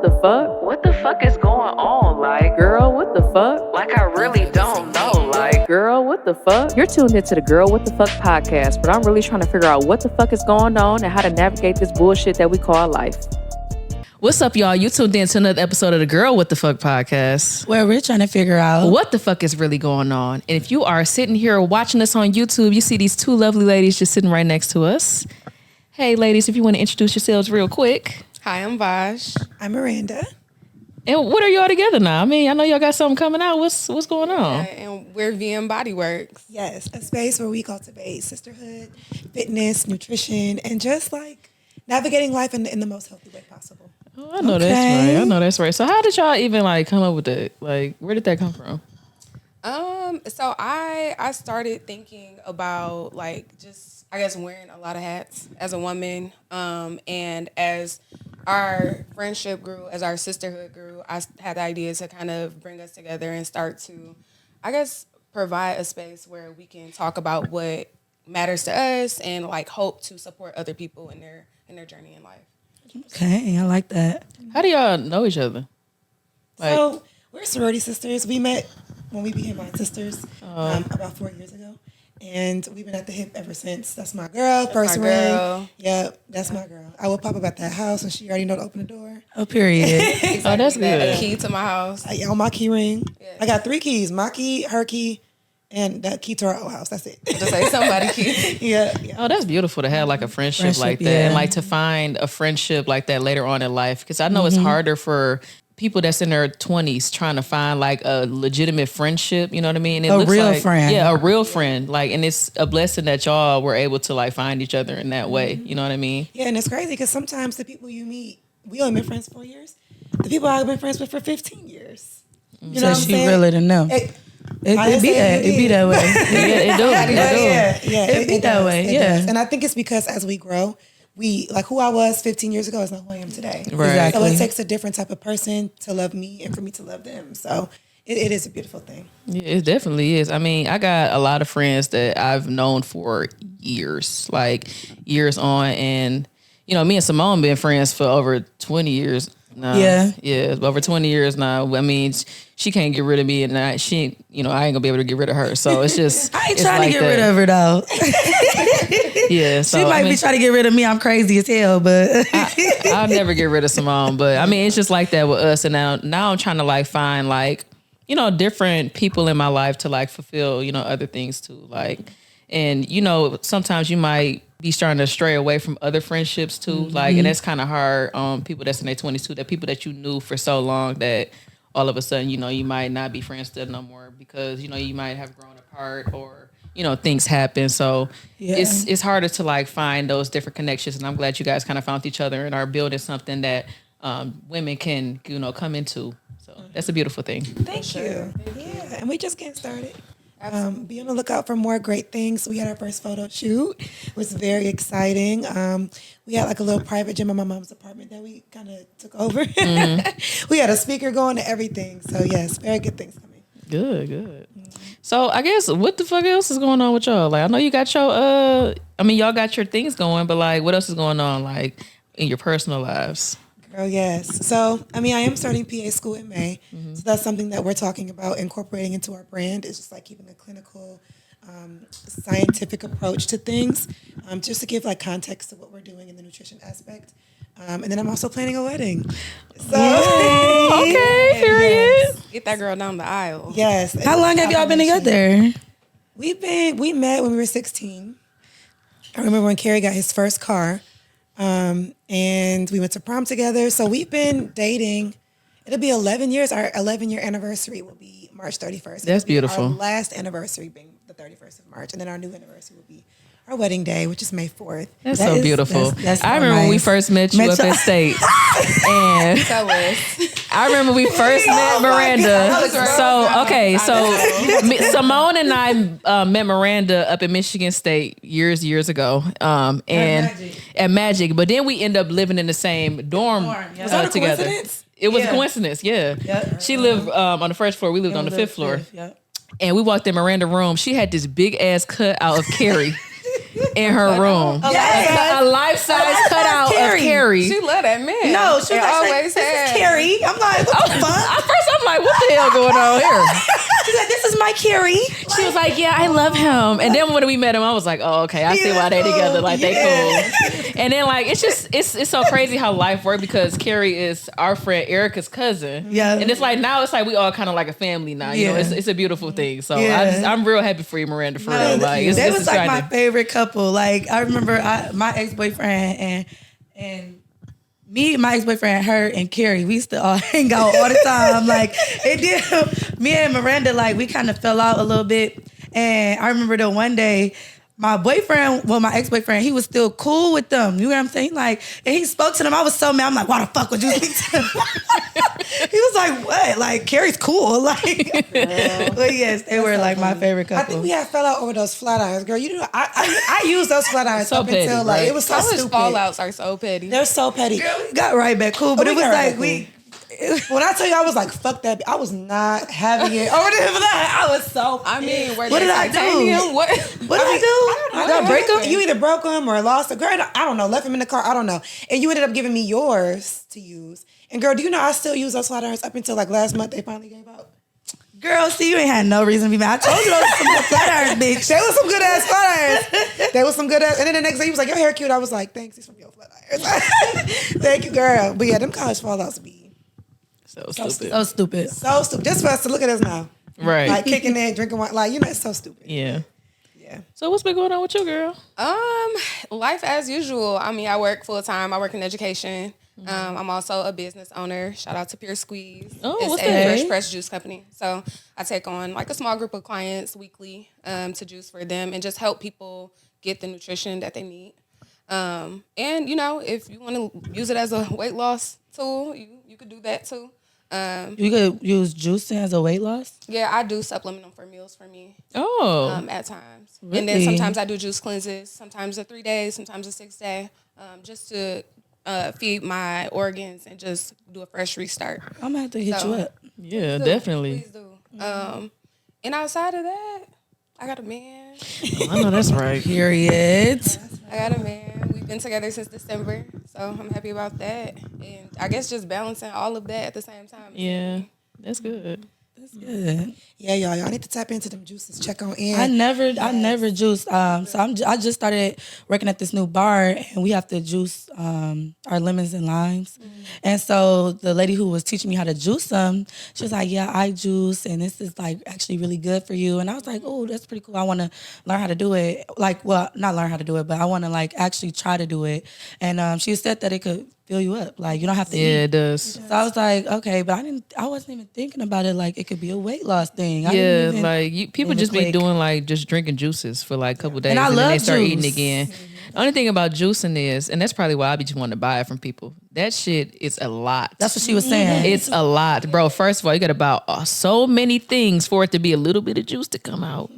what the fuck? What the fuck is going on? Like, girl, what the fuck? Like, I really don't know. Like, girl, what the fuck? You're tuned into the Girl What the Fuck podcast, but I'm really trying to figure out what the fuck is going on and how to navigate this bullshit that we call life. What's up, y'all? You tuned in to another episode of the Girl What the Fuck podcast, where we're trying to figure out what the fuck is really going on. And if you are sitting here watching us on YouTube, you see these two lovely ladies just sitting right next to us. Hey, ladies, if you want to introduce yourselves real quick. Hi, I'm Vash. I'm Maranda. And what are y'all together now? I mean, I know y'all got something coming out. What's going on? And we're Vmbodyworks. Yes, a space where we cultivate sisterhood, fitness, nutrition, and just like navigating life in the most healthy way possible. Oh, I know that's right. I know that's right. So how did y'all even like come up with that? Like, where did that come from? So I started thinking about like just I guess wearing a lot of hats as a woman. And as our friendship grew, as our sisterhood grew, I had the idea to kind of bring us together and start to, I guess, provide a space where we can talk about what matters to us and like hope to support other people in their journey in life. Okay, I like that. How do y'all know each other? Like, so we're sorority sisters. We met when we became Mind Sisters about 4 years ago. And we've been at the hip ever since. That's my girl. First ring. Yep, that's my girl. I will pop up at that house and she already know to open the door. Oh, period. Exactly. Oh, that's good. A key to my house. On my key ring. Yeah. I got 3 keys. My key, her key, and that key to our old house. That's it. Just say somebody key. Yeah. Oh, that's beautiful to have like a friendship like that. Yeah. And like to find a friendship like that later on in life. Because I know it's harder for people that's in their 20s trying to find like a legitimate friendship, you know what I mean? A real friend. Yeah, a real friend. Like, and it's a blessing that y'all were able to like find each other in that way. You know what I mean? Yeah, and it's crazy because sometimes the people you meet, we only been friends 4 years. The people I've been friends with for 15 years. You know what I'm saying? Really to know. It be that way. It be that way. Yeah. And I think it's because as we grow, we like who I was 15 years ago is not who I am today. Right. Exactly. So it takes a different type of person to love me and for me to love them. So it is a beautiful thing. Yeah, it definitely is. I mean, I got a lot of friends that I've known for years, like years on. And, you know, me and Symone been friends for over 20 years now. Yeah, over 20 years now. I mean, she can't get rid of me and I ain't gonna be able to get rid of her. So it's just I ain't trying to get rid of her though. Yeah, so she might be trying to get rid of me. I'm crazy as hell, but I'll never get rid of Symone. But I mean, it's just like that with us. And now I'm trying to like find like, you know, different people in my life to like fulfill, you know, other things too. Like, and you know, sometimes you might be starting to stray away from other friendships too. Like, and that's kind of hard on people that's in their 20s too. That people that you knew for so long that all of a sudden, you know, you might not be friends still no more because, you know, you might have grown apart or, you know, things happen. So it's harder to like find those different connections. And I'm glad you guys kind of found each other and are building something that women can, you know, come into. So that's a beautiful thing. Thank you. Yeah, and we just getting started. Be on the lookout for more great things. We had our first photo shoot. It was very exciting. We had like a little private gym in my mom's apartment that we kind of took over. We had a speaker going and everything. So yes, very good things coming. Good. So I guess what the fuck else is going on with y'all? Like I know you got your y'all got your things going, but like what else is going on like in your personal lives? Girl, yes. So I am starting PA school in May. So that's something that we're talking about incorporating into our brand. It's just like keeping a clinical, scientific approach to things, just to give like context to what we're doing in the nutrition aspect. And then I'm also planning a wedding. So okay, period. Yes. Get that girl down the aisle. Yes. How long have y'all been together? We met when we were 16. I remember when Carrie got his first car. And we went to prom together. So we've been dating. It'll be 11 years. Our 11-year anniversary will be March 31st. That's beautiful. Our last anniversary being the 31st of March. And then our new anniversary will be our wedding day, which is May 4th. That's so beautiful. That's I remember when we first met you up in State. And Tell us. I remember we first met Maranda. So Symone and I met Maranda up in Michigan State years ago. And at Magic. But then we end up living in the same dorm Was that a together. coincidence? It was a coincidence, yeah. Yep. She lived on the first floor. We lived on the fifth floor. Yep. And we walked in Miranda's room. She had this big ass cut out of Carrie. in her room. Yes. A life-size cutout of Carrie. She love that man. No, she always this had. is Carrie. I'm like, what the fuck? At first, I'm like, what the hell going on here? She's like, this is my Carrie. She was like, yeah, I love him. And then when we met him, I was like, oh, okay, I see why they together. Like, they cool. And then, like, it's so crazy how life works because Carrie is our friend Erica's cousin. Yeah. And it's like, now it's like we all kind of like a family now. You know, it's a beautiful thing. So I'm real happy for you, Miranda, for real. Like, They was like my favorite couple. Like, I remember my ex-boyfriend and me, my ex-boyfriend, her, and Carrie, we used to all hang out all the time. Like, it did. Me and Miranda, like, we kind of fell out a little bit. And I remember the one day, my ex-boyfriend, he was still cool with them. You know what I'm saying? Like, and he spoke to them. I was so mad. I'm like, why the fuck would you speak to them? He was like, what? Like, Carrie's cool. Like, but yes, they were like my favorite couple. I think we had fell out over those flat irons, girl. You know, I used those flat irons So up petty, until like right? it was so College stupid. fallouts are so petty. They're so petty. Girl, we got right back cool, but We it was got right like back we. When I tell you, I was like, fuck that. I was not having it over there for that. I was so. I mean, What did I do? What? What did I do? Did I break happened? him? You either broke him or lost him. Girl, I don't know. Left him in the car. I don't know. And you ended up giving me yours to use. And girl, do you know I still use those flat irons up until like last month? They finally gave out. Girl, see, you ain't had no reason to be mad. I told you those was some good flat irons, bitch. They was some good ass flat irons. They was some good ass. And then the next day he was like, your hair cute. I was like, thanks. These from your flat irons. Thank you, girl. But yeah, them college fallouts be so stupid. So stupid. so stupid. Just for us to look at us now. Right. Like kicking it, drinking wine. Like, you know, it's so stupid. Yeah. Yeah. So what's been going on with you, girl? Life as usual. I mean, I work full time. I work in education. I'm also a business owner. Shout out to Pure Squeeze. Oh, it's what's a that? fresh press juice company. So I take on like a small group of clients weekly to juice for them and just help people get the nutrition that they need. And you know, if you want to use it as a weight loss tool, you could do that too. You could use juicing as a weight loss? Yeah, I do supplement them for meals for me. Oh. At times. Really? And then sometimes I do juice cleanses, sometimes a 3 day, sometimes a 6 day, just to feed my organs and just do a fresh restart. I'm gonna have to hit you up. Yeah, definitely. Please do. And outside of that, I got a man. I know that's right. Period. I got a man. We've been together since December, so I'm happy about that. And I guess just balancing all of that at the same time. Yeah, that's good. That's good. Yeah, y'all need to tap into them juices. Check on in. I never juiced. So I just started working at this new bar, and we have to juice our lemons and limes. And so the lady who was teaching me how to juice them, she was like, "Yeah, I juice, and this is like actually really good for you." And I was like, "Oh, that's pretty cool. I want to learn how to do it. Like, well, not learn how to do it, but I want to like actually try to do it." And she said that it could fill you up. Like, you don't have to eat. Yeah, it does. So I was like, okay, but I wasn't even thinking about it like it could be a weight loss thing. I Yeah, didn't even like people even just be click. doing like just drinking juices for like a couple days And I then love they start eating juice. again. The only thing about juicing is, and that's probably why I be just wanting to buy it from people, that shit is a lot. That's what she was saying. It's a lot, bro. First of all, you got to buy so many things for it to be a little bit of juice to come out.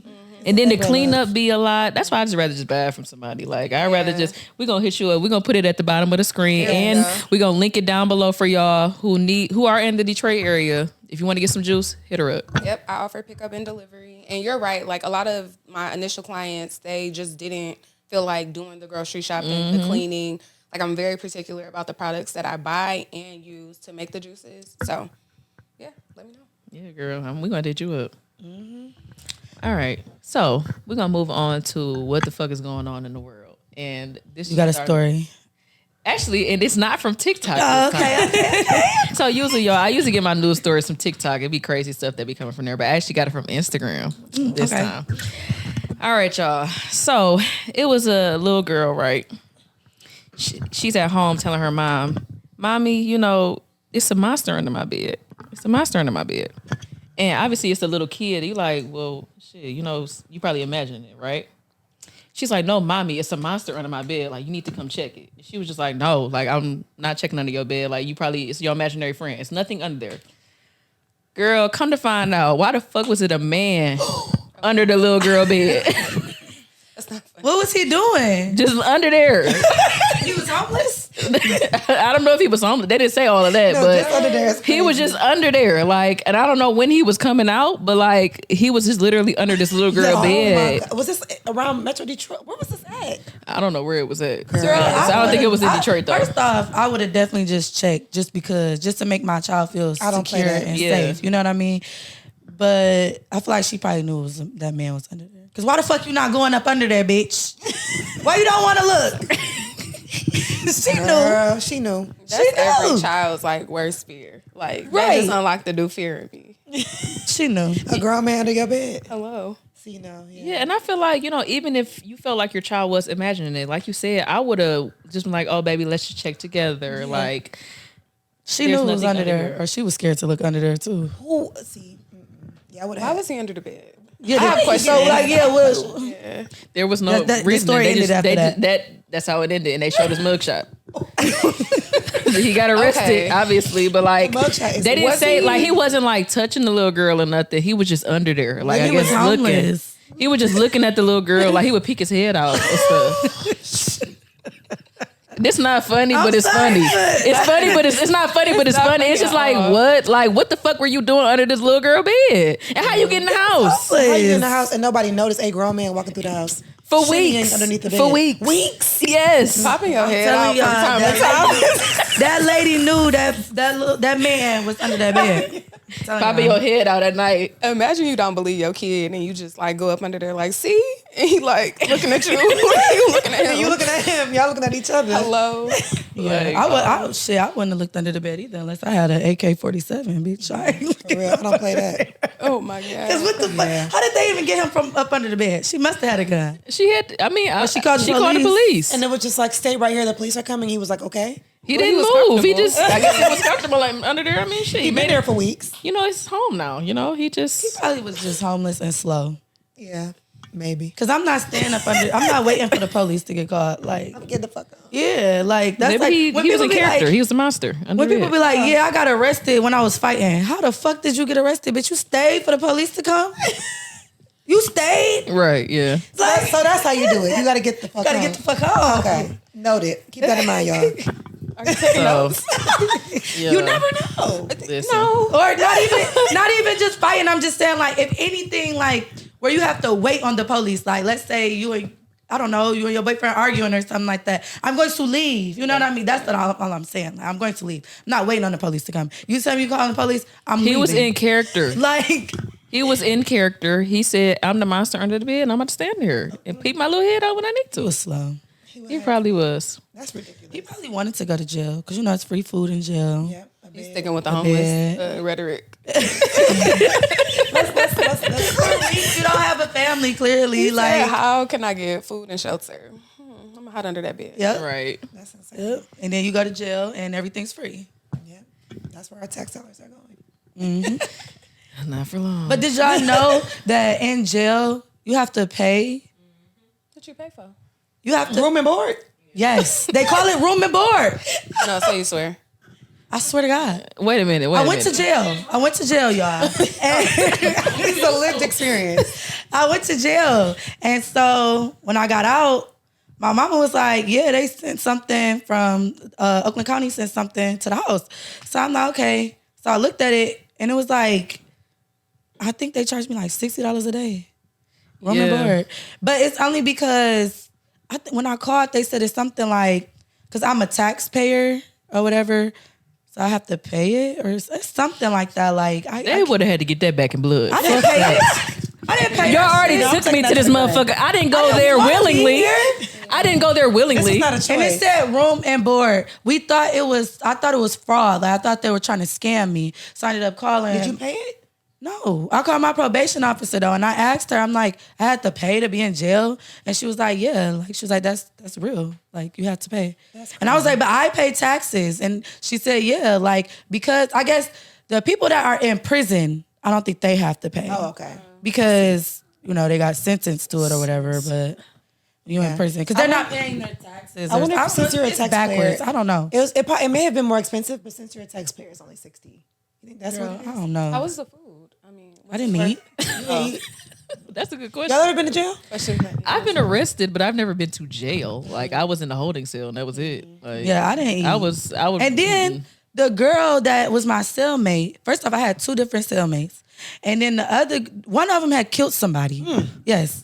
And then the cleanup be a lot. That's why I just rather just buy it from somebody. Like, I'd rather just, we're going to hit you up. We're going to put it at the bottom of the screen. And we're going to link it down below for y'all who are in the Detroit area. If you want to get some juice, hit her up. Yep, I offer pickup and delivery. And you're right. Like, a lot of my initial clients, they just didn't feel like doing the grocery shopping, the cleaning. Like, I'm very particular about the products that I buy and use to make the juices. So, yeah, let me know. Yeah, girl. We're going to hit you up. All right. So we're going to move on to what the fuck is going on in the world. And this You got a story. Actually, and it's not from TikTok. Oh, this time. So usually, y'all, I usually get my news stories from TikTok. It'd be crazy stuff that be coming from there. But I actually got it from Instagram this time. All right, y'all. So it was a little girl, right? She's at home telling her mom, "Mommy, you know, it's a monster under my bed. It's a monster under my bed." And obviously, it's a little kid. You like, well, shit, you know, you probably imagining it, right? She's like, "No, mommy, it's a monster under my bed. Like, you need to come check it." She was just like, "No, like, I'm not checking under your bed. Like, it's your imaginary friend. It's nothing under there." Girl, come to find out, why the fuck was it a man under the little girl bed? That's not funny. What was he doing? Just under there. He was homeless? I don't know if he was homeless. They didn't say all of that, just under there is but he was crazy. just under there. Like, and I don't know when he was coming out, but like he was just literally under this little girl Oh my bed. God. Was this around Metro Detroit? Where was this at? I don't know where it was at. Girl, So I don't think it was in Detroit though. First off, I would have definitely just checked just to make my child feel I don't play secure that. and Yeah. safe. You know what I mean? But I feel like she probably knew that man was under there. Cause why the fuck you not going up under there, bitch? Why you don't want to look? She knew. Girl, she knew. That's every knew. child's like worst fear. Like that Right. just unlocked the new fear in me. She knew. A grown man under your bed. Hello. See, no. Yeah. Yeah, and I feel like, even if you felt like your child was imagining it, like you said, I would have just been like, oh, baby, let's just check together. Like, She There's knew it was nothing under under there, there. or she was scared to look under there too. Who? See. Yeah, I would Why have. was he under the bed? Yeah, I have questions. So like, yeah, well, Yeah. there was no The reason. story They ended just, after they that. just, that's how it ended, and they showed his mugshot. He got arrested, Okay. obviously, but like The mugshot is- they didn't Was say he- like he wasn't like touching the little girl or nothing. He was just under there, like I he was guess looking. homeless. He was just looking at the little girl, like he would peek his head out and stuff. This not funny, but it's sorry, funny. but- It's funny, but it's not funny, but it's not funny. It's funny just at like all. what? Like what the fuck were you doing under this little girl bed? And how you get in the house? How you in the house and nobody noticed a grown man walking through the house? For Shitting weeks. underneath the For bed. weeks. Weeks. Yes. Popping your head out telling from y'all, time to time. That lady knew that man was under that bed. Popping your head out at night. Imagine you don't believe your kid and you just like go up under there like, see? And he like looking at you. You looking at And him. you looking at him. Y'all looking at each other. Hello. Like, I wouldn't have looked under the bed either unless I had an AK-47, bitch. I ain't For looking. real, I don't play that. Oh my God. Cause what the fuck? How did they even get him from up under the bed? She must have had a gun. she had. I mean, she called the the police. police. And it was just like, stay right here. The police are coming. He was like, okay. He Well, he didn't was move. He comfortable. just. I guess he was comfortable like, under there. I mean, shit. He been there for weeks. It's home now. He just. Probably was just homeless and slow. Yeah, maybe. Cause I'm not staying up under. I'm not waiting for the police to get caught. Like, Get the fuck out. yeah, like that's Maybe like he when was in people be character. like- He was a monster. When people be like, yeah, I got arrested when I was fighting. How the fuck did you get arrested? Bitch, you stayed for the police to come? You stayed? right, yeah. Like, So that's how you do it. You got to get the fuck gotta out. get the fuck home. Okay, noted. Keep that in mind, y'all. So, yeah. You never know. Listen. Or not even just fighting. I'm just saying, like, if anything, like, where you have to wait on the police, like, let's say you and your boyfriend arguing or something like that. I'm going to leave. You know what I mean? That's all I'm saying. Like, I'm going to leave. I'm not waiting on the police to come. You tell me you calling the police, I'm leaving. He was in character. Like, He was in character. He said, "I'm the monster under the bed, and I'm about to stand here and peek my little head out when I need it to." was slow. He probably was. That's ridiculous. He probably wanted to go to jail because, it's free food in jail. Yep. a He's bed. sticking with the bed. homeless rhetoric. You don't have a family, clearly. Like, Like, how can I get food and shelter? I'm gonna hide under that bed. yep. Right. That's insane. Yep. And then you go to jail and everything's free. Yep. That's where our tax dollars are going. Not for long. But did y'all know that in jail you have to pay? What you pay for? You have to. Room and board. Yes, they call it room and board. No, so you swear. I swear to God, Wait a minute. I went to jail. I went to jail, y'all. And This is a lived experience. I went to jail, and so when I got out, my mama was like, "Yeah, they sent something from Oakland County sent something to the house." So I'm like, "Okay." So I looked at it, and it was like, I think they charged me like $60 a day, room and Yeah. board. But it's only because when I called, they said it's something like because I'm a taxpayer or whatever, so I have to pay it or it's something like that. Like They would have had to get that back in blood. I didn't pay it. I didn't pay. Y'all that already shit. took me to this motherfucker. I didn't go didn't there wanna be willingly. here. I didn't go there This willingly. is not a choice. And it said room and board. I thought it was fraud. Like I thought they were trying to scam me. So I ended up calling. Did you pay it? No. I called my probation officer though, and I asked her, I'm like, I had to pay to be in jail. And she was like, yeah. Like she was like, that's real. Like you had to pay. And I was like, but I pay taxes. And she said, yeah, like because I guess the people that are in prison, I don't think they have to pay. Oh, okay. Because, they got sentenced to it or whatever, but you in prison. Because they're not paying their taxes. I wonder or- if since you're a it's taxpayer, backwards. I don't know. It may have been more expensive, but since you're a taxpayer, it's only $60. You think that's Girl, what it I is? don't know. How was the food? I mean, I didn't eat. That's a good question. Y'all ever been to jail? I've been arrested, but I've never been to jail. Like I was in the holding cell, and that was it. Like, Yeah, I didn't eat. I was. And then the girl that was my cellmate, first off, I had 2 different cellmates. And then the other, one of them had killed somebody. Yes.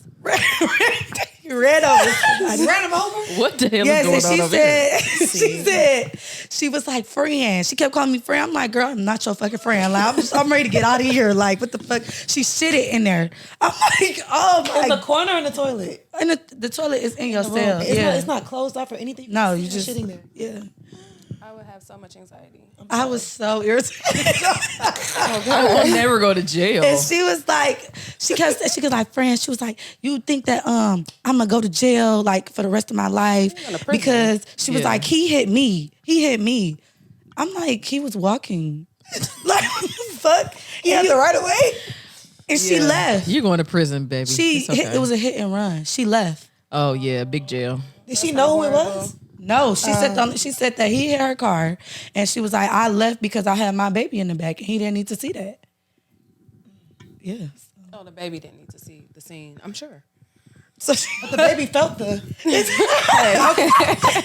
He ran over somebody. Ran him over? What the hell Yes, is and going on over here? she said, she was like, friend. She kept calling me friend. I'm like, girl, I'm not your fucking friend. Like, I'm ready to get out of here. Like, what the fuck? She shit it in there. I'm like, oh my. In the corner or in the toilet? And the toilet is in your The room. cell. It's not closed off or anything. No, can you see just that shit in there. Yeah. I would have so much anxiety. I was so irritated. I will never go to jail. And she was like, she was like, friend, she was like, you think that I'm gonna go to jail like for the rest of my life because she was like, he hit me. I'm like, he was walking. Like, what the fuck? He had the right of way? And she left. You're going to prison, baby. It's okay. It was a hit and run. She left. Oh yeah, big jail. Did she know who it was? No, she said that he hit her car, and she was like, I left because I had my baby in the back, and he didn't need to see that. Yeah. Oh, the baby didn't need to see the scene, I'm sure. So But the baby felt the...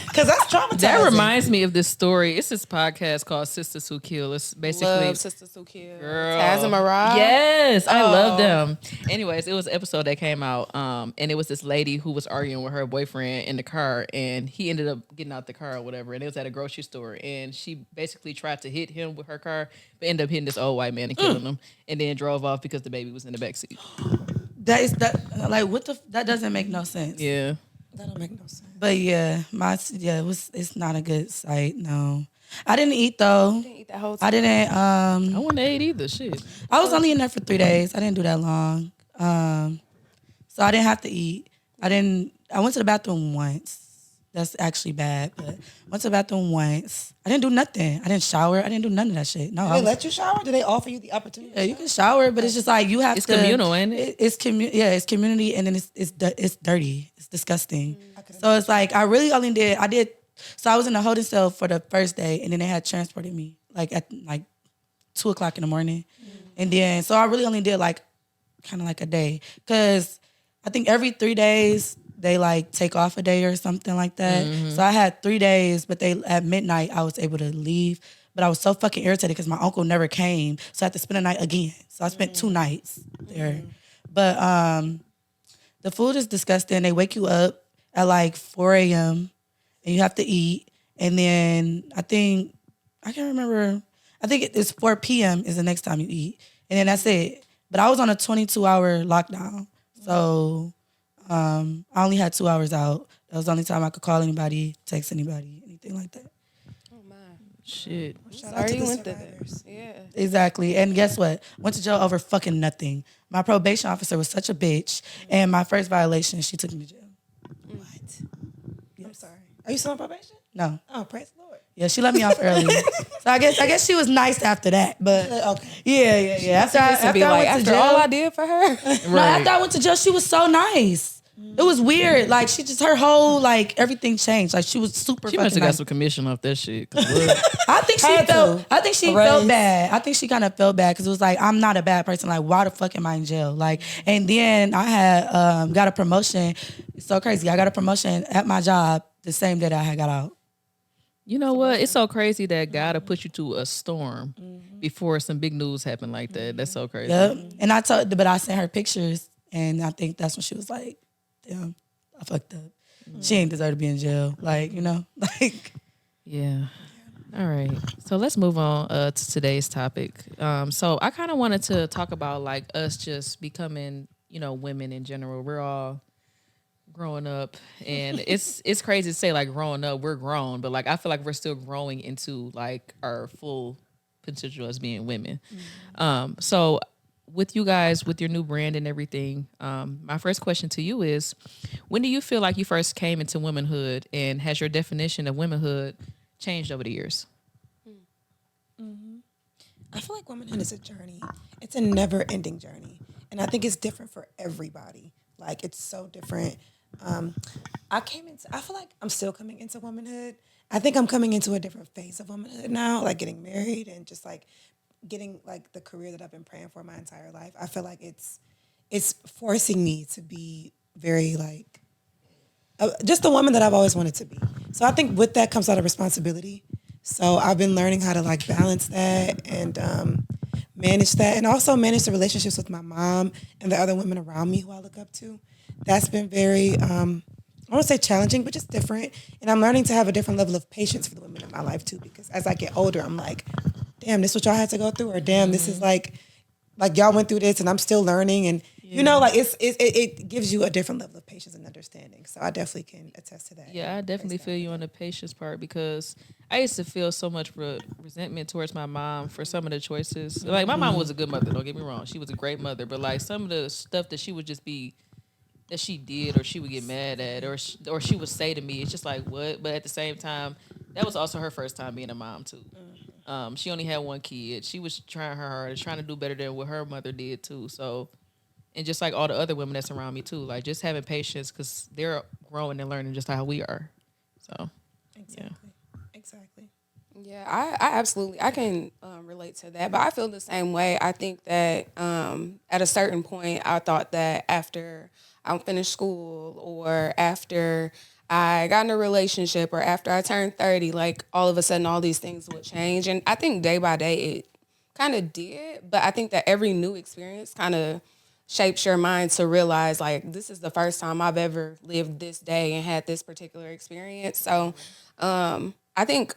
Because that's traumatizing. That reminds me of this story. It's this podcast called Sisters Who Kill. It's basically Love Sisters Who Kill. Girl. Taz and Maranda. Yes, I love them. Anyways, it was an episode that came out, and it was this lady who was arguing with her boyfriend in the car, and he ended up getting out the car or whatever, and it was at a grocery store, and she basically tried to hit him with her car, but ended up hitting this old white man and killing him, and then drove off because the baby was in the backseat. That doesn't make no sense. Yeah. That don't make no sense. But yeah, it's not a good sight. No, I didn't eat though. Didn't eat that whole time. I didn't. I wouldn't eat either. Shit. I was only in there for 3 days. I didn't do that long. So I didn't have to eat. I went to the bathroom once. That's actually bad, but went to the bathroom once. I didn't do nothing. I didn't shower. I didn't do none of that shit. No. Did they let you shower? Did they offer you the opportunity? Yeah, you can shower, but it's just like you have It's to. communal, ain't it? It's community, and then it's dirty. It's disgusting. So it's like I really only did. So I was in the holding cell for the first day, and then they had transported me like at 2:00 in the morning, and then so I really only did like kind of like a day because I think every 3 days they like take off a day or something like that. So I had 3 days, but at midnight I was able to leave. But I was so fucking irritated because my uncle never came, so I had to spend a night again. So I spent 2 nights there. But the food is disgusting. They wake you up at like 4 a.m. and you have to eat. And then I can't remember. I think it's 4 p.m. is the next time you eat. And then that's it. But I was on a 22-hour lockdown. So I only had 2 hours out. That was the only time I could call anybody, text anybody, anything like that. Oh, my. Shit. Sorry you went through this. Yeah. Exactly. And guess what? Went to jail over fucking nothing. My probation officer was such a bitch. And my first violation, she took me to jail. What? I'm sorry. Are you still on probation? No. Oh, praise the Lord. Yeah, she let me off early. So I guess she was nice after that. But Okay. yeah. After I went to After jail, all I did for her. no, after I went to jail, she was so nice. It was weird. Like her whole everything changed. Like she was super. She fucking must have got nice. some commission off that shit. 'Cause what? I think she Had felt. to. I think she A raise. felt bad. I think she kind of felt bad because it was like I'm not a bad person. Like why the fuck am I in jail? Like and then I had got a promotion. It's so crazy. I got a promotion at my job the same day that I had got out. You know what? It's so crazy that God will put you to a storm before some big news happen like that. That's so crazy. Yep. And but I sent her pictures, and I think that's when she was like, "Damn, I fucked up. She ain't deserve to be in jail." Like Yeah. All right. So let's move on to today's topic. So I kind of wanted to talk about like us just becoming, women in general. We're all growing up, and it's crazy to say like growing up, we're grown, but like I feel like we're still growing into like our full potential as being women. So with you guys, with your new brand and everything, my first question to you is, when do you feel like you first came into womanhood, and has your definition of womanhood changed over the years? I feel like womanhood is a journey. It's a never-ending journey. And I think it's different for everybody. Like, it's so different. I feel like I'm still coming into womanhood. I think I'm coming into a different phase of womanhood now, like getting married and just like getting like the career that I've been praying for my entire life. I feel like it's it's forcing me to be very like just the woman that I've always wanted to be. So I think with that comes a lot of responsibility. So I've been learning how to like balance that and manage that, and also manage the relationships with my mom and the other women around me who I look up to. That's been very, I won't say challenging, but just different. And I'm learning to have a different level of patience for the women in my life too, because as I get older, I'm like, damn, this is what y'all had to go through, or damn, this is like y'all went through this and I'm still learning. And you know, like it gives you a different level of patience and understanding. So I definitely can attest to that. Yeah, I definitely feel you on the patience part, because I used to feel so much resentment towards my mom for some of the choices. Like, my mom was a good mother, don't get me wrong. She was a great mother, but like some of the stuff that she would just be, that she did, or she would get mad at, or she would say to me, it's just like, what? But at the same time, that was also her first time being a mom too. She only had one kid. She was trying her hardest, trying to do better than what her mother did too. So, and just like all the other women that's around me too, like just having patience, because they're growing and learning just how we are. So, Exactly. Yeah, I absolutely, I can relate to that, but I feel the same way. I think that at a certain point, I thought that after I finished school, or after I got in a relationship, or after I turned 30, like all of a sudden all these things would change. And I think day by day it kind of did, but I think that every new experience kind of shapes your mind to realize, like, this is the first time I've ever lived this day and had this particular experience. So I think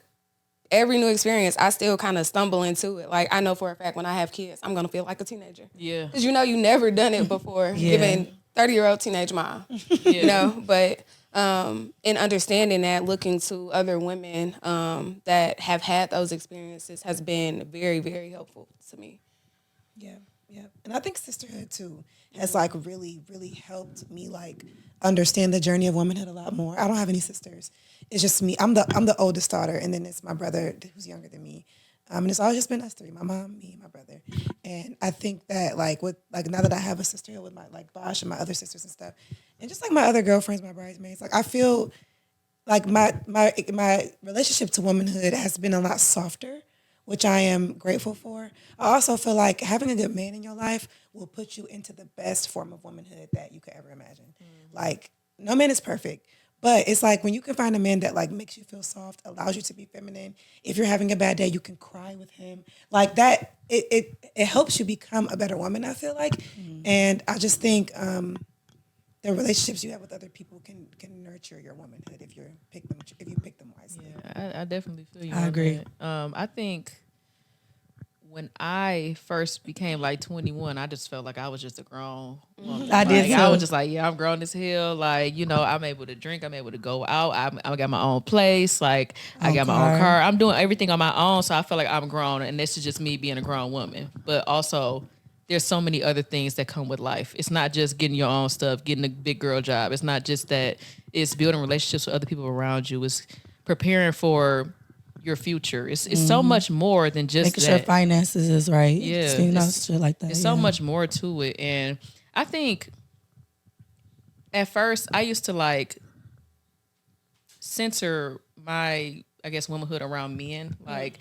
every new experience, I still kind of stumble into it. Like, I know for a fact when I have kids, I'm going to feel like a teenager. yeah. Because you know you never done it before, giving 30-year-old teenage mom, you know? But in understanding that, looking to other women that have had those experiences has been very, very helpful to me. Yeah. And I think sisterhood too has like really, really helped me like understand the journey of womanhood a lot more. I don't have any sisters. It's just me. I'm the oldest daughter, and then it's my brother who's younger than me. And it's always just been us three: my mom, me, and my brother. And I think that like now that I have a sisterhood with my like Vash and my other sisters and stuff, and just like my other girlfriends, my bridesmaids, like I feel like my relationship to womanhood has been a lot softer, which I am grateful for. I also feel like having a good man in your life will put you into the best form of womanhood that you could ever imagine. Like, no man is perfect, but it's like when you can find a man that like makes you feel soft, allows you to be feminine. If you're having a bad day, you can cry with him. Like that, it helps you become a better woman, I feel like. And I just think the relationships you have with other people can nurture your womanhood if you pick them wisely. Yeah, I definitely feel you. I agree. That. I think when I first became like 21, I just felt like I was just a grown woman. I did Like, too. I was just like, yeah, I'm grown as hell. Like, you know, I'm able to drink. I'm able to go out. I got my own place. Like, I got my own car. I'm doing everything on my own. So I feel like I'm grown. And this is just me being a grown woman. But also, there's so many other things that come with life. It's not just getting your own stuff, getting a big girl job. It's not just that. It's building relationships with other people around you. It's preparing for your future. It's so much more than just making sure finances is right. Yeah, you know, shit like that. It's so much more to it. And I think at first I used to like censor my, I guess, womanhood around men. Like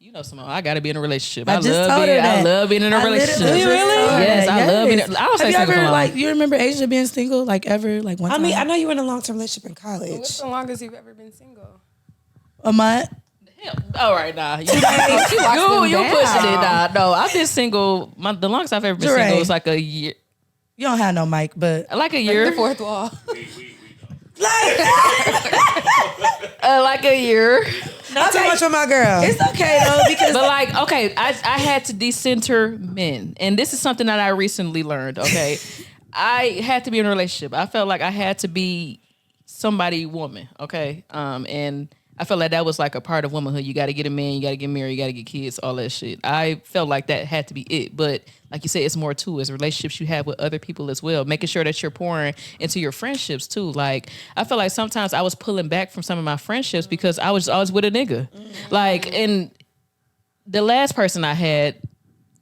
you know, Symone, I got to be in a relationship. I love being in a relationship. Really? Yes, I love being. I don't say Have you single ever for long. you remember Asia being single like ever like one time? I mean, I know you were in a long-term relationship in college. What's the longest you've ever been single? A month. All right, nah. You pushing it, nah. No, I've been single. The longest I've ever been single was like a year. You don't have no mic, but Like a year. The fourth wall. Like a year. Not too much for my girl. it's okay though because But like, okay, I had to decenter men. And this is something that I recently learned, okay? I had to be in a relationship. I felt like I had to be somebody woman, okay? And I felt like that was like a part of womanhood. You got to get a man, you got to get married, you got to get kids, all that shit. I felt like that had to be it. But like you said, it's more to it. It's relationships you have with other people as well. Making sure that you're pouring into your friendships too. Like, I feel like sometimes I was pulling back from some of my friendships because I was always with a nigga. Like, and the last person I had,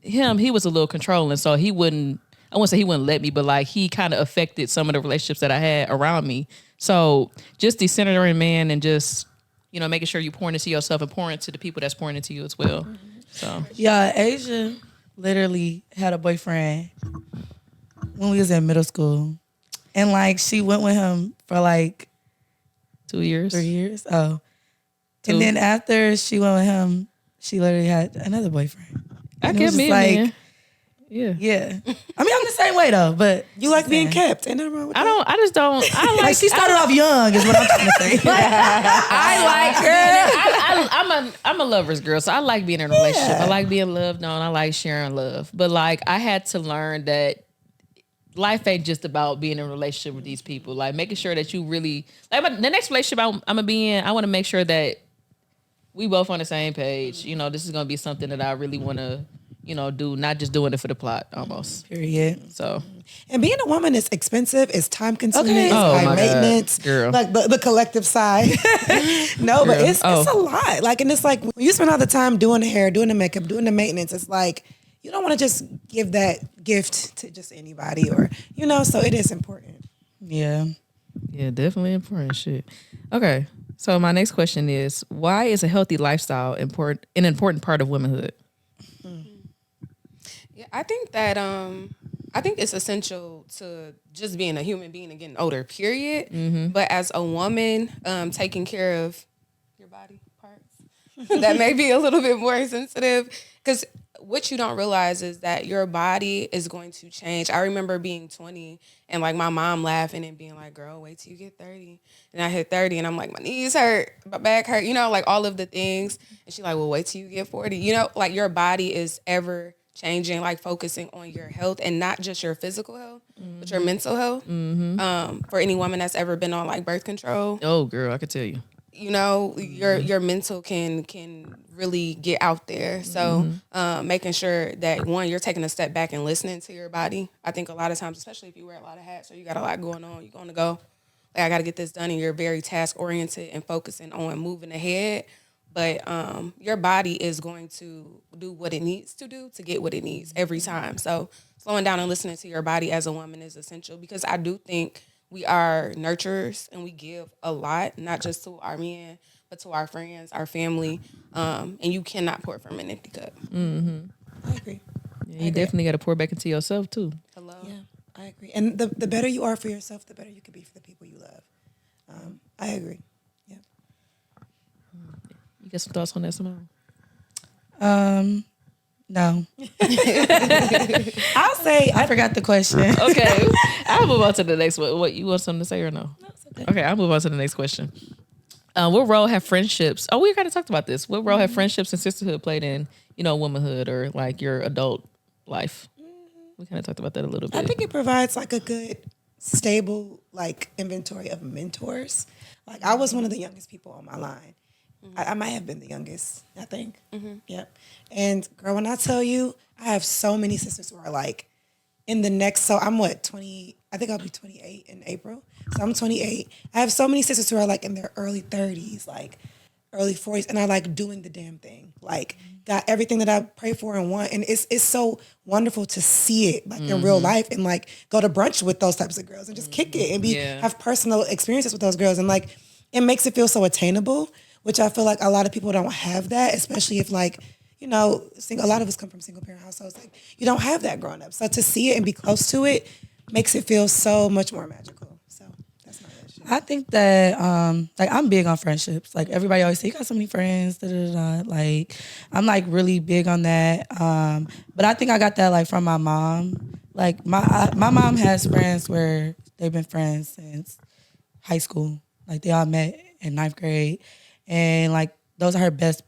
he was a little controlling. So he wouldn't, I wouldn't say he wouldn't let me, but like he kind of affected some of the relationships that I had around me. So just decentering man and just, you know, making sure you pouring into yourself and pouring into the people that's pouring into you as well. So yeah, Asia literally had a boyfriend when we was in middle school. And like she went with him for like 2 years. 3 years. Oh. 2. And then after she went with him, she literally had another boyfriend. I And it was kept me just a man. Yeah. Yeah. I mean, I'm the same way though, but You like being kept. Ain't nothing wrong with that. I just don't. I like. like she started off young is what I'm trying to say. I like her. I'm a lover's girl, so I like being in a relationship. I like being loved on. I like sharing love. But like, I had to learn that life ain't just about being in a relationship with these people. Like making sure that you really like the next relationship I'm gonna be in. I want to make sure that we both on the same page. You know, this is gonna be something that I really want to, do, not just doing it for the plot almost. Period. So. And being a woman is expensive, it's time consuming, Okay. it's Oh, high my maintenance. God, girl. Like the collective side. No, but Girl. it's a lot. Like, and it's like when you spend all the time doing the hair, doing the makeup, doing the maintenance, it's like you don't want to just give that gift to just anybody or, so it is important. Yeah. Yeah, definitely important shit. Okay. So my next question is, why is a healthy lifestyle an important part of womanhood? Yeah, I think that I think it's essential to just being a human being and getting older, period. But as a woman, taking care of your body parts that may be a little bit more sensitive, because what you don't realize is that your body is going to change. I remember being 20 and like my mom laughing and being like, girl, wait till you get 30. And I hit 30 and I'm like, my knees hurt, my back hurt, like all of the things. And she's like, well, wait till you get 40. Like your body is ever changing, like focusing on your health and not just your physical health, but your mental health. For any woman that's ever been on like birth control, Oh, girl, I could tell you. your mental can really get out there. So making sure that one, you're taking a step back and listening to your body. I think a lot of times, especially if you wear a lot of hats or you got a lot going on, you're going to go, like, I got to get this done, and you're very task oriented and focusing on moving ahead. But your body is going to do what it needs to do to get what it needs every time. So slowing down and listening to your body as a woman is essential, because I do think we are nurturers and we give a lot, not just to our men, but to our friends, our family. And you cannot pour from an empty cup. I agree. Yeah, you definitely got to pour back into yourself too. Hello. Yeah, I agree. And the better you are for yourself, the better you can be for the people you love. I agree. Yeah. You got some thoughts on that, Symone? No. I'll say I forgot the question. Okay, I'll move on to the next one. What, you want something to say or no? No, it's okay. Okay, I'll move on to the next question. What role have friendships? Oh, we kind of talked about this. What role have friendships and sisterhood played in, womanhood or like your adult life? We kind of talked about that a little bit. I think it provides like a good, stable, like inventory of mentors. Like I was one of the youngest people on my line. I might have been the youngest, I think. Yep. And girl, when I tell you, I have so many sisters who are like in the next, so I'm 20, I think I'll be 28 in April. So I'm 28. I have so many sisters who are like in their early 30s, like early 40s, and are like doing the damn thing. Like got everything that I pray for and want. And it's so wonderful to see it like in real life and like go to brunch with those types of girls and just kick it and have personal experiences with those girls. And like, it makes it feel so attainable, which I feel like a lot of people don't have that, especially if like, a lot of us come from single parent households. Like you don't have that growing up. So to see it and be close to it makes it feel so much more magical. So that's my issue. I think that I'm big on friendships. Like everybody always say, you got so many friends, da, da, da. Like I'm like really big on that. But I think I got that like from my mom. Like my mom has friends where they've been friends since high school. Like they all met in 9th grade. And like those are her best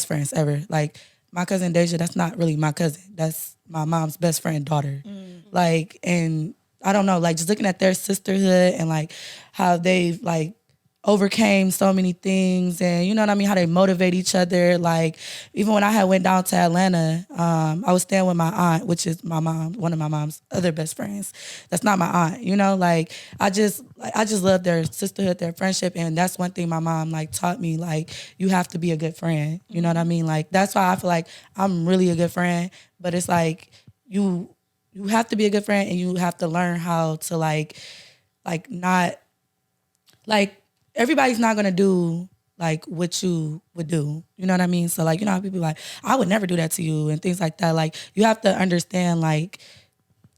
friends ever. Like my cousin Deja, that's not really my cousin. That's my mom's best friend daughter. Like, and I don't know, like just looking at their sisterhood and like how they've like overcame so many things and you know what I mean, how they motivate each other. Like even when I had went down to Atlanta, I was staying with my aunt, which is my mom, one of my mom's other best friends. That's not my aunt, like I just love their sisterhood, their friendship, and that's one thing my mom like taught me, like you have to be a good friend. You know what I mean? Like that's why I feel like I'm really a good friend, but it's like you have to be a good friend and you have to learn how to like not like everybody's not gonna do like what you would do. You know what I mean? So like, how people like, I would never do that to you and things like that. Like you have to understand like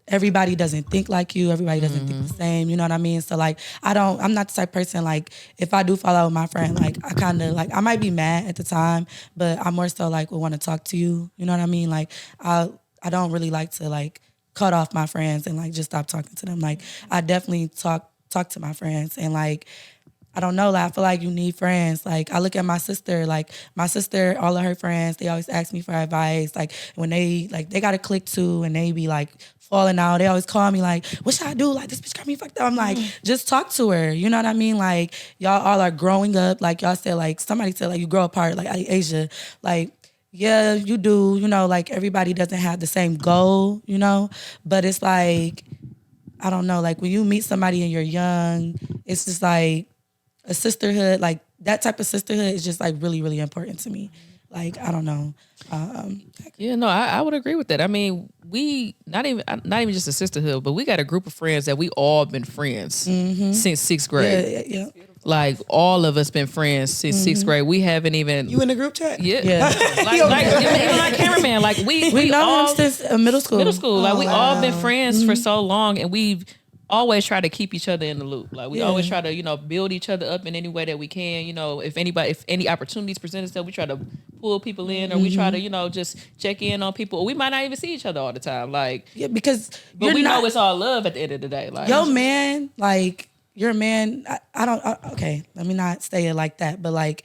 everybody doesn't think like you. Everybody doesn't think the same. You know what I mean? So like, I'm not the type of person, like, if I do fall out with my friend, like, I kind of like, I might be mad at the time, but I more so like would want to talk to you. You know what I mean? Like, I don't really like to like cut off my friends and like just stop talking to them. Like, I definitely talk to my friends, and like, I don't know, like, I feel like you need friends. Like, I look at my sister, all of her friends, they always ask me for advice. Like, when they got a clique too, and they be like falling out, they always call me like, what should I do? Like, this bitch got me fucked up. I'm like, just talk to her. You know what I mean? Like, y'all all are growing up. Like, y'all said, like, somebody said, like, you grow apart, like, Asia. Like, yeah, you do. You know, like, everybody doesn't have the same goal, you know? But it's like, I don't know, like, when you meet somebody and you're young, it's just like, a sisterhood, like that type of sisterhood is just like really, really important to me. Like, I don't know. Yeah, no, I would agree with that. I mean, we not even just a sisterhood, but we got a group of friends that we all been friends since sixth grade. Yeah. Like, all of us been friends since sixth grade. We haven't even. You in the group chat? Yeah. like even like cameraman. Like we know all him since middle school. Like, we all been friends for so long, and we've always try to keep each other in the loop. Like, we always try to, you know, build each other up in any way that we can. You know, if any opportunities present itself, we try to pull people in, or we try to, you know, just check in on people. Or we might not even see each other all the time. Like, Yeah, because but we know it's all love at the end of the day. Like, your man, like, your man, okay, let me not say it like that, but like,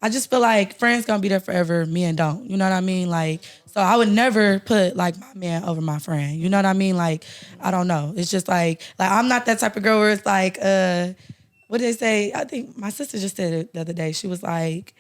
I just feel like friends gonna be there forever, men don't. You know what I mean? Like, so I would never put like my man over my friend. You know what I mean? Like, I don't know. It's just like I'm not that type of girl where it's like, what did they say? I think my sister just said it the other day. She was like,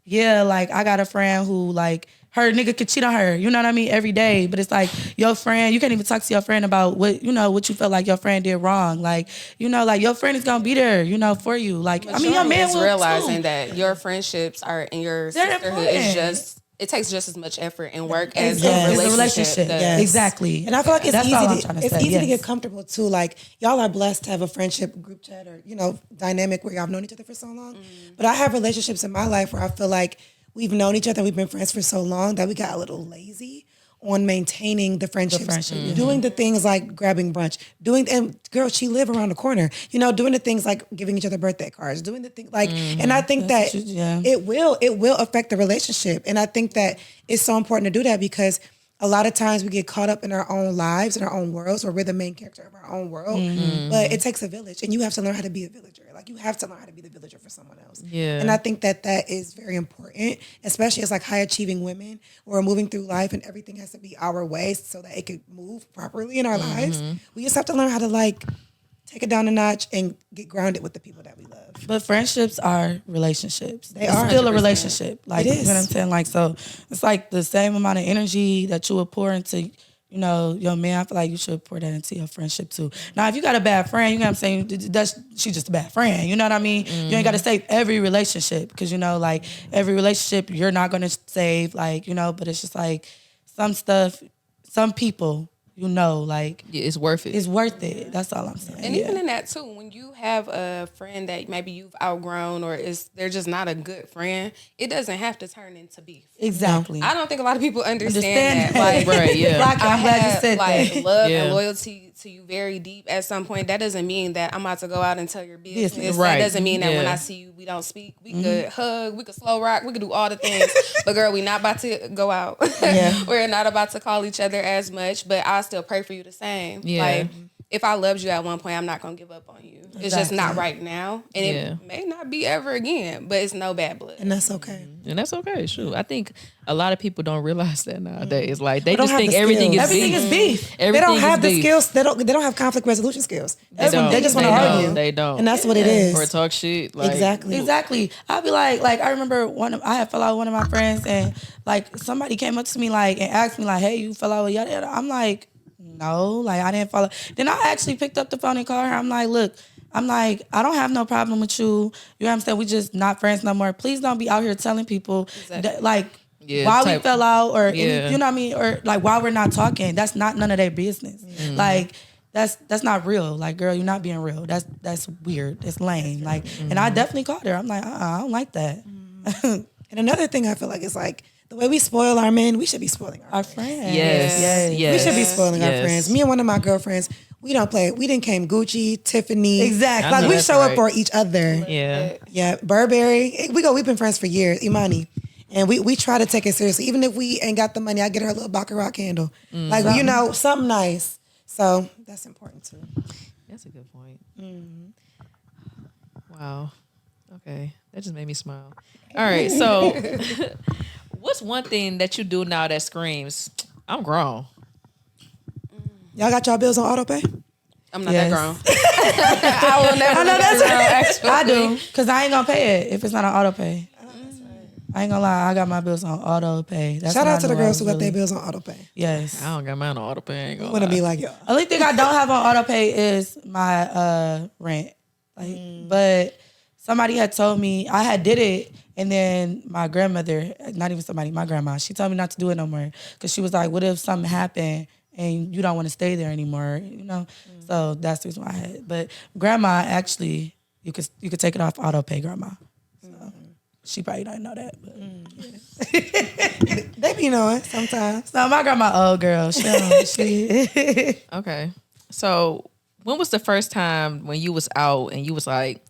yeah, like, I got a friend who, like, her nigga could cheat on her, you know what I mean, every day. But it's like, your friend, you can't even talk to your friend about what you felt like your friend did wrong. Like, you know, like, your friend is gonna be there, you know, for you. Like, I mean, your man is will realizing too. that your friendships are in your They're sisterhood important. is just, it takes just as much effort and work as Yes. a It's a relationship. does. Yes. Exactly. And I feel like it's That's all I'm easy. trying to It's say, easy to yes. get comfortable too. Like, y'all are blessed to have a friendship group chat or, you know, dynamic where y'all have known each other for so long. But I have relationships in my life where I feel like we've known each other, we've been friends for so long that we got a little lazy on maintaining the friendships, doing the things like grabbing brunch, and girl, she live around the corner, you know, doing the things like giving each other birthday cards, doing the things like, and I think that it will affect the relationship. And I think that it's so important to do that because a lot of times we get caught up in our own lives, in our own worlds, or we're the main character of our own world. But it takes a village, and you have to learn how to be a villager. Like, you have to learn how to be the villager for someone else. Yeah. And I think that is very important, especially as like high achieving women. We're moving through life, and everything has to be our way so that it could move properly in our lives. We just have to learn how to like take it down a notch and get grounded with the people that we love. But friendships are relationships. They it's are still 100%. a relationship. Like, It you know what I'm is. saying? Like, so it's like the same amount of energy that you would pour into, you know, your man. I feel like you should pour that into your friendship too. Now, if you got a bad friend, you know what I'm saying? She's just a bad friend. You know what I mean? You ain't got to save every relationship because, you know, like, every relationship you're not going to save, like, you know, but it's just like some stuff, some people, you know, like, yeah, it's worth it. it's worth it. That's all I'm saying. And even in that too, when you have a friend that maybe you've outgrown or they're just not a good friend, it doesn't have to turn into beef. Exactly. I don't think a lot of people understand that. that. Like, Right, yeah. Rocky, I I'm glad you have said like that. love Yeah. and loyalty to you very deep at some point. That doesn't mean that I'm about to go out and tell your business. Right. That doesn't mean that when Yeah. I see you, we don't speak. We could hug, we could slow rock, we could do all the things. But girl, we not about to go out. Yeah. We're not about to call each other as much, but I'll still pray for you the same. Yeah. Like, if I loved you at one point, I'm not going to give up on you. It's just not right now. And Yeah. it may not be ever again, but it's no bad blood. And that's okay. And that's okay, sure. I think a lot of people don't realize that nowadays. Like, they don't just have think the everything is skills. Everything beef. is beef. They Everything don't have is the beef. skills. They don't have conflict resolution skills. They don't. They just want to They argue. don't. They don't. And that's what it is. Or talk shit. Like, Exactly. I'll be like I remember I had fell out with one of my friends, and like somebody came up to me like and asked me like, hey, you fell out with yada yada. I'm like, no, like I didn't fall out. Then I actually picked up the phone and called her. I'm like, look, I don't have no problem with you. You know what I'm saying? We just not friends no more. Please don't be out here telling people that, like, Yeah, why we type- fell out or any, Yeah. you know what I mean? Or like why we're not talking. That's not none of their business. Like that's not real. Like, girl, you're not being real. That's weird. It's lame. Like, and I definitely called her. I'm like, I don't like that. And another thing I feel like is like the way we spoil our men, we should be spoiling our friends. Yes. We should be spoiling our Yes. friends. Me and one of my girlfriends, we don't play. We didn't came Gucci, Tiffany. Exactly. I Like know we that's show up right. for each other. Yeah. Yeah, Burberry. We've been friends for years, Imani. And we try to take it seriously. Even if we ain't got the money, I get her a little Baccarat candle. Like, you know, something nice. So that's important too. That's a good point. Wow. Okay. That just made me smile. All right. So, what's one thing that you do now that screams, I'm grown? Y'all got y'all bills on auto pay? I'm not Yes. that grown. I will never. I know be that's that grown, right. actually. I do, because I ain't going to pay it if it's not on auto pay. I ain't gonna lie, I got my bills on auto pay. That's Shout when out I to the knew I girls was who got their really- bills on auto pay. Yes. I don't got mine on auto pay. I ain't I gonna want to lie. be like y'all. Only thing I don't have on auto pay is my rent. Like, but somebody had told me I had did it, and then my grandmother, not even somebody, my grandma, she told me not to do it no more because she was like, "What if something happened and you don't want to stay there anymore?" You know. So that's the reason why I had it. But grandma, actually, you could take it off auto pay, grandma. So she probably don't know that. But. They be knowing sometimes. No, my grandma old girl. She Okay. So, when was the first time when you was out and you was like,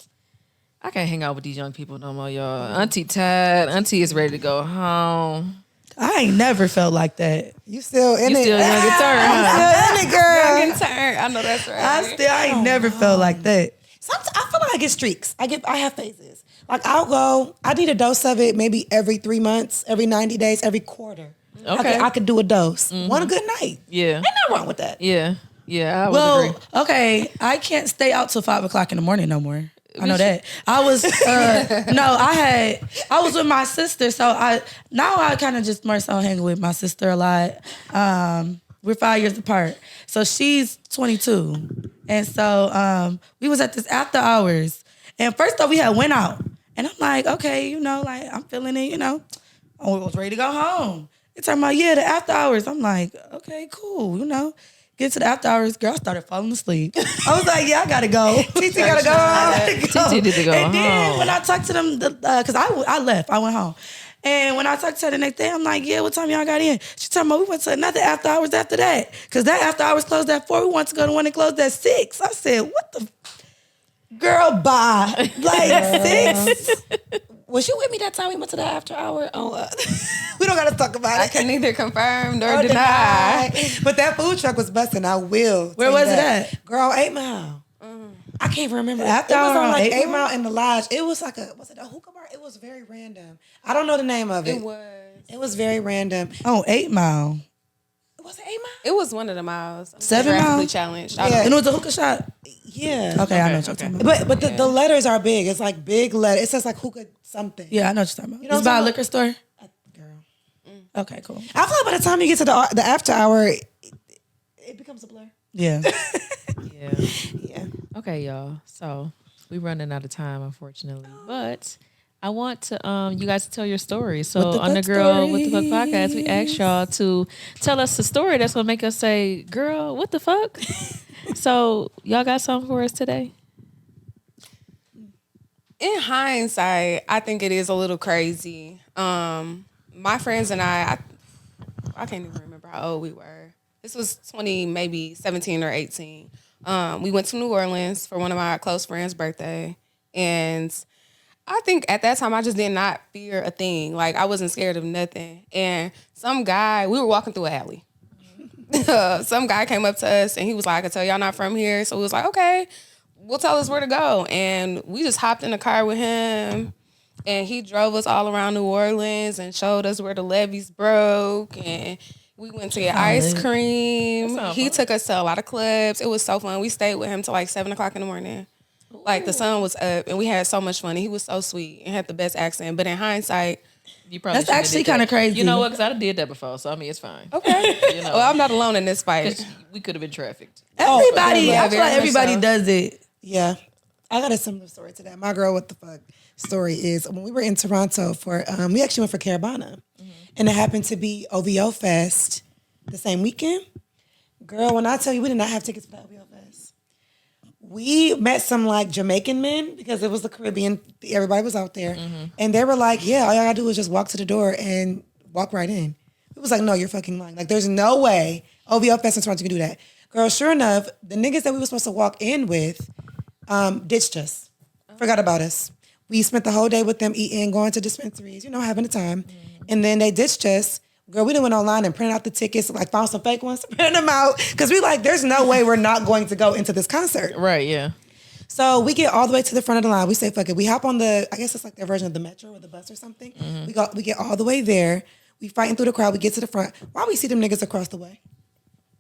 I can't hang out with these young people no more, y'all. Auntie tired. Auntie is ready to go home. I ain't never felt like that. You still in You it. still young at turn, huh? Still in it, girl. Young and turned. I know that's right. I ain't never felt like that. Sometimes I feel like I get streaks. I have phases. Like I'll go, I need a dose of it maybe every 3 months, every 90 days, every quarter. Okay. I could do a dose. One good night. Yeah. Ain't nothing wrong with that. Yeah. Yeah, I would Well, agree. okay, I can't stay out till 5 o'clock in the morning no more. I know that. I was I was with my sister, so I kind of just more so hang with my sister a lot. We're 5 years apart, so she's 22, and so we was at this after hours, and first off we had went out, and I'm like, okay, you know, like I'm feeling it, you know, I was ready to go home. It's talking about the after hours. I'm like, okay, cool, you know. Get to the after hours, girl, I started falling asleep. I was like, yeah, I gotta go. TT gotta go. TT need to go And then home. when I talked to them, because I left, I went home. And when I talked to her the next day, I'm like, yeah, what time y'all got in? She told me we went to another after hours after that. Because that after hours closed at 4. We wanted to go to one that closed at 6. I said, what the? Girl, bye. Like 6? Was you with me that time we went to the after hour? We don't gotta talk about it. I can neither confirm nor Or deny. But that food truck was busting. I will. Where tell you was it that. at? Girl, 8 Mile. I can't even remember. After it was hour on on like 8 8 Mile? Mile in the lodge. It was like was it a hookah bar? It was very random. I don't know the name of it. It was very random. Oh, 8 Mile. Was it 8 Mile? It was one of the miles. 7 Graphically Mile? challenged. Yeah. And it was a hookah shot? Yeah. Okay, I know what you're talking about. But the letters are big. It's like big letters. It says like hookah something. Yeah, I know what you're talking about. You know It's what I'm by a talking liquor store? Girl. Okay, cool. I feel like by the time you get to the after hour, it becomes a blur. Yeah. Yeah. Yeah. Okay, y'all. So we're running out of time, unfortunately. But I want to you guys to tell your story. So What the on the fuck Girl What the Fuck podcast, we asked y'all to tell us a story that's gonna make us say, "Girl, what the fuck?" So y'all got something for us today? In hindsight, I think it is a little crazy. My friends and I can't even remember how old we were. This was 20, maybe 17 or 18. We went to New Orleans for one of my close friends' birthday. And I think at that time, I just did not fear a thing. Like, I wasn't scared of nothing. And some guy, we were walking through an alley. Some guy came up to us and he was like, I can tell y'all not from here. So we was like, okay, we'll tell us where to go. And we just hopped in the car with him. And he drove us all around New Orleans and showed us where the levees broke. And we went to get ice cream. He took us to a lot of clubs. It was so fun. We stayed with him till like 7 o'clock in the morning. Like the sun was up and we had so much fun. And he was so sweet and had the best accent. But in hindsight, You probably That's shouldn't have actually did that. kinda crazy. You know what? Because I did that before, so I mean it's fine. okay. You know, Well, I'm not alone in this fight. 'cause we could have been trafficked. Everybody, yeah, I feel very like much everybody so. does it. Yeah. I got a similar story to that. My girl, what the fuck story is when we were in Toronto for, we actually went for Caravana. And it happened to be OVO Fest the same weekend. Girl, when I tell you we did not have tickets for the OVO Fest. We met some like Jamaican men because it was the Caribbean. Everybody was out there. And they were like, yeah, all y'all gotta do is just walk to the door and walk right in. It was like, no, you're fucking lying. Like, there's no way OVO Fest and Toronto can do that. Girl, sure enough, the niggas that we were supposed to walk in with ditched us. Forgot about us. We spent the whole day with them eating, going to dispensaries, having a time. And then they ditched us. Girl, we done went online and printed out the tickets, like found some fake ones, printed them out. Because we like, there's no way we're not going to go into this concert. Right, yeah. So we get all the way to the front of the line. We say, fuck it. We hop on I guess it's like their version of the metro or the bus or something. We get all the way there. We fighting through the crowd. We get to the front. Why we see them niggas across the way?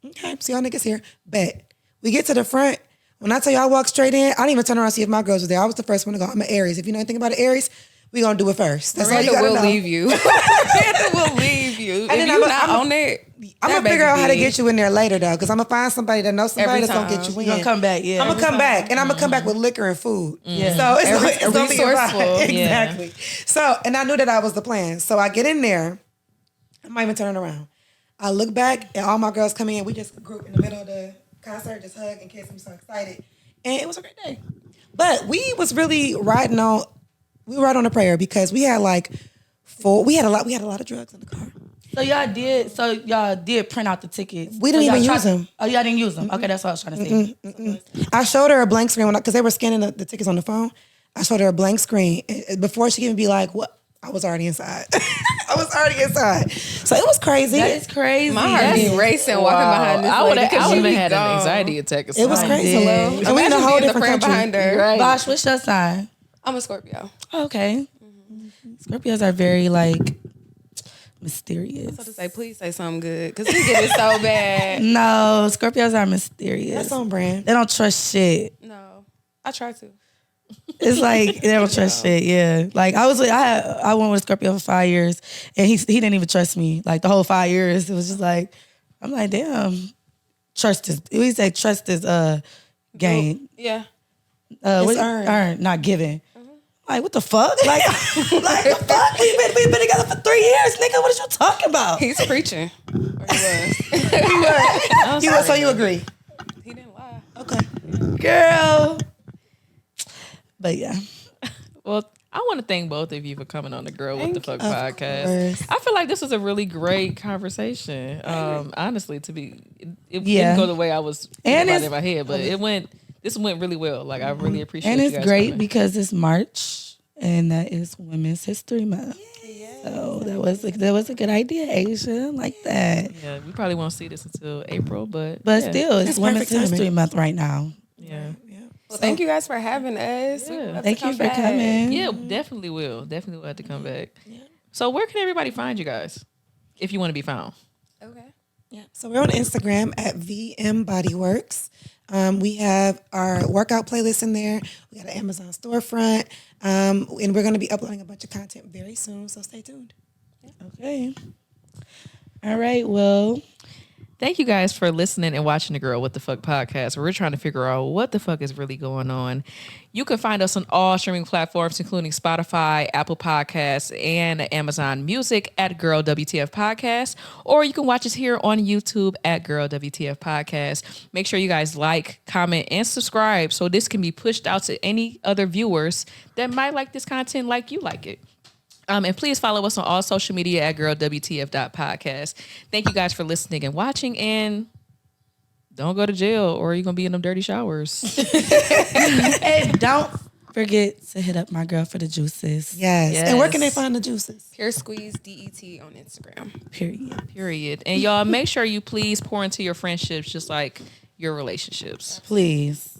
Okay, see y'all niggas here. Bet. We get to the front. When I tell you I walk straight in, I didn't even turn around and see if my girls was there. I was the first one to go. I'm an Aries. If you know anything about an Aries, we gonna do it first. That's Miranda all you gotta will know. leave you. Miranda will leave you. If then you not on it, I'm gonna figure out how to get you in there later though, because I'm gonna find somebody that knows somebody Every that's gonna get time. you in. You're gonna come back, yeah. I'm gonna come back, and I'm gonna come back with liquor and food. Yeah. So it's gonna be a resourceful. vibe. Yeah. Exactly. So, and I knew that was the plan. So I get in there. I'm not even turning around. I look back, and all my girls come in. We just group in the middle of the concert, just hug in case I'm so excited. And it was a great day. But we was really riding on a prayer because we had we had a lot of drugs in the car. So y'all did print out the tickets. We didn't even use them. Oh, y'all didn't use them. Okay, that's what I was trying to say. I showed her a blank screen because they were scanning the tickets on the phone. I showed her a blank screen before she could even be like, "What?" I was already inside. So it was crazy. That is crazy. my heart be racing walking behind this I would lady because have she had an gone. anxiety attack. Or It was something. crazy. did. And we in a Imagine whole being the different friend country. behind her. Right. Vash, what's your sign? I'm a Scorpio. Oh, okay. Scorpios are very mysterious. So to say, please say something good because we get it so bad. No, Scorpios are mysterious. That's on brand. They don't trust shit. No, I try to. It's like they don't trust shit. Yeah, like I went with a Scorpio for 5 years, and he didn't even trust me. Like the whole 5 years, it was just like I'm like, damn, trust is. We say trust is gain. Yeah. What, earned, not given. Like what the fuck? Like the fuck? We've been together for 3 years, nigga. What are you talking about? He's preaching. Or he was. So you agree? He didn't lie. Okay. Girl. But yeah. Well, I want to thank both of you for coming on the Girl What the Fuck Of podcast. course. I feel like this was a really great conversation. Honestly, it Yeah. didn't go the way I was And thinking about it's- it in my head, but this went really well. Like I really appreciate And you it's guys great coming. because it's March and that is Women's History Month. So that was a good idea, Asia. I like that. Yeah, we probably won't see this until April, but But still, it's It's Women's perfect timing. History Month right now. yeah. Well, thank you guys for having us. We would love to Thank you come for back. coming. Yeah, definitely will. Definitely will have to come back. So where can everybody find you guys if you want to be found? Okay. Yeah. So we're on Instagram at Vmbodyworks. We have our workout playlist in there. We got an Amazon storefront. And we're going to be uploading a bunch of content very soon. So stay tuned. Okay. All right. Well, Thank you guys for listening and watching the Girl What the Fuck podcast, where we're trying to figure out what the fuck is really going on. You can find us on all streaming platforms, including Spotify, Apple Podcasts, and Amazon Music at Girl WTF Podcast, or you can watch us here on YouTube at Girl WTF Podcast. Make sure you guys like, comment, and subscribe so this can be pushed out to any other viewers that might like this content like you like it. And please follow us on all social media at girlwtf.podcast. Thank you guys for listening and watching. And don't go to jail or you're going to be in them dirty showers. and don't forget to hit up my girl for the juices. Yes. And where can they find the juices? Pure Squeeze DET on Instagram. Period. And y'all make sure you please pour into your friendships just like your relationships. Please.